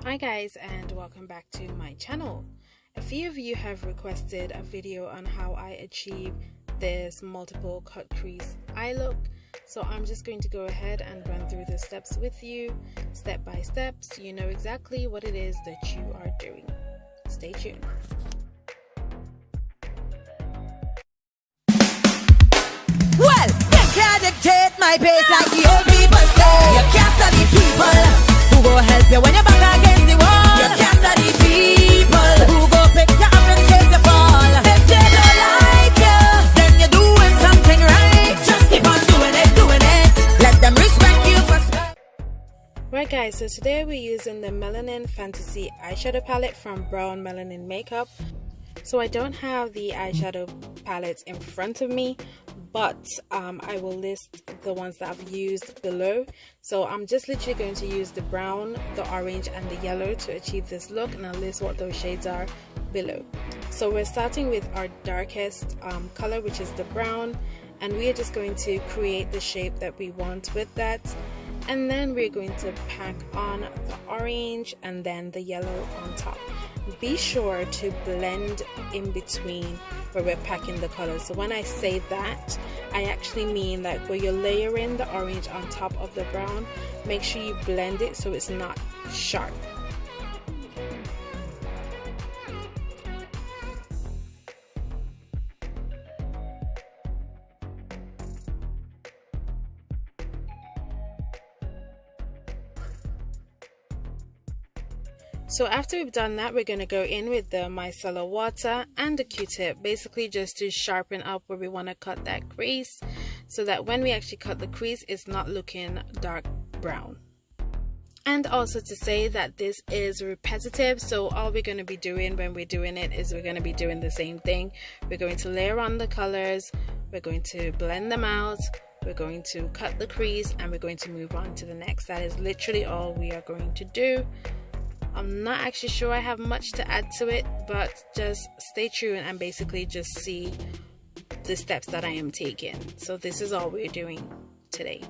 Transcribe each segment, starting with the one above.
Hi guys, and welcome back to my channel. A few of you have requested a video on how I achieve this multiple cut crease eye look, so I'm just going to go ahead and run through the steps with you step by step so you know exactly what it is that you are doing. Stay tuned. Well, they can't dictate my pace like the old people say. You can't study people who go help you when you're back against the wall. You can't study people who go pick you up in case you fall. If they don't like you, then you're doing something right. Just keep on doing it. Let them respect you for. Right guys, so today we're using the Melanin Fantasy Eyeshadow Palette from Brown Melanin Makeup. So I don't have the eyeshadow palettes in front of me, but I will list the ones that I've used below. So I'm just literally going to use the brown, the orange and the yellow to achieve this look, and I'll list what those shades are below. So we're starting with our darkest color, which is the brown, and we are just going to create the shape that we want with that, and then we're going to pack on the orange and then the yellow on top. Be sure to blend in between where we're packing the colors. So when I say that, I actually mean like where you're layering the orange on top of the brown, make sure you blend it so it's not sharp. So after we've done that, we're going to go in with the micellar water and the Q-tip, basically just to sharpen up where we want to cut that crease, so that when we actually cut the crease, it's not looking dark brown. And also to say that this is repetitive, so all we're going to be doing when we're doing it is we're going to be doing the same thing. We're going to layer on the colors, we're going to blend them out, we're going to cut the crease, and we're going to move on to the next. That is literally all we are going to do. I'm not actually sure I have much to add to it, but just stay tuned and basically just see the steps that I am taking. So this is all we're doing today.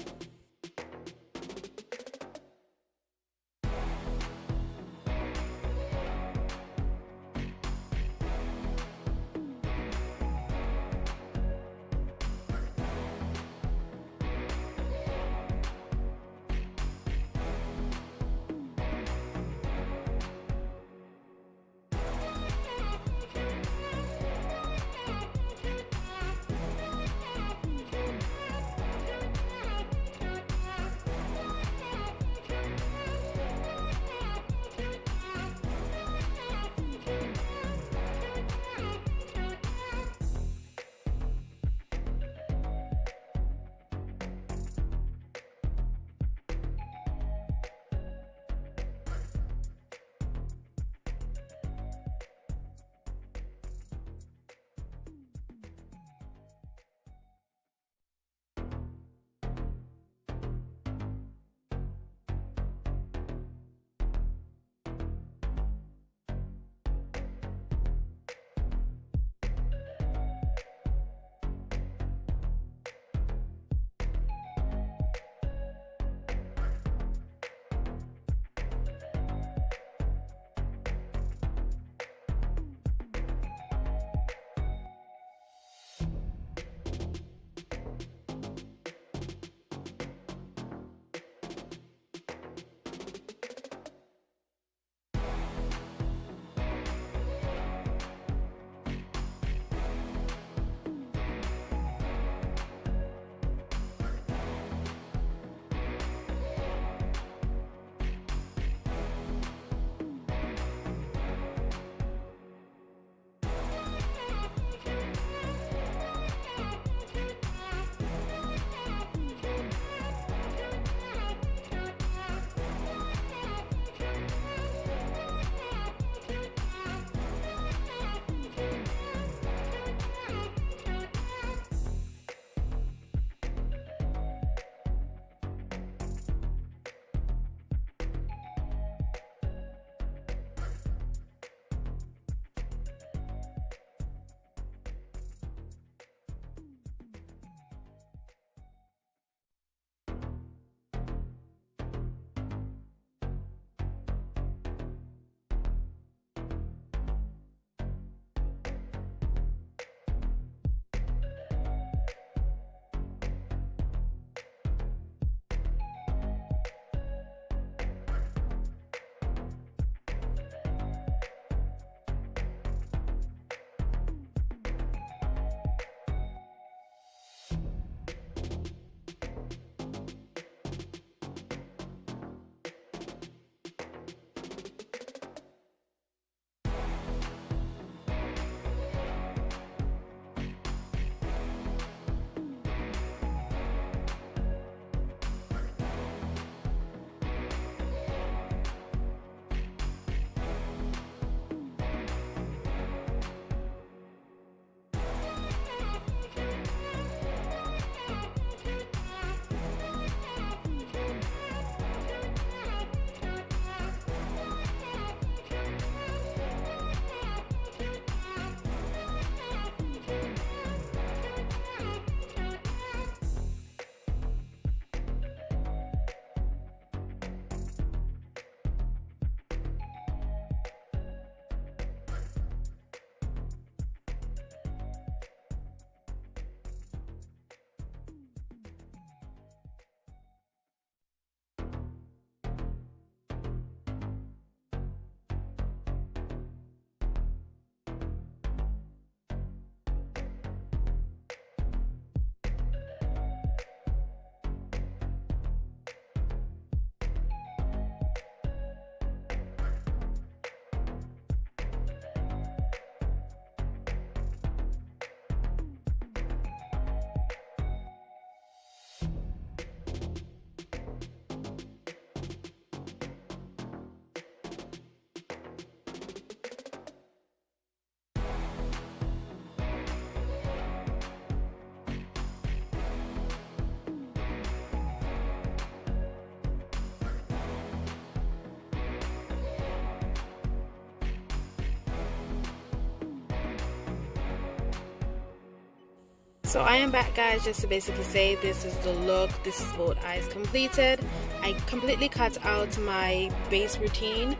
So I am back, guys, just to basically say this is the look. This is both eyes completed. I completely cut out my base routine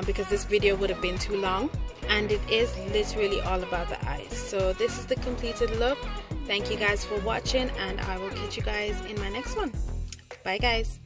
because this video would have been too long, and it is literally all about the eyes. So this is the completed look. Thank you guys for watching, and I will catch you guys in my next one. Bye, guys.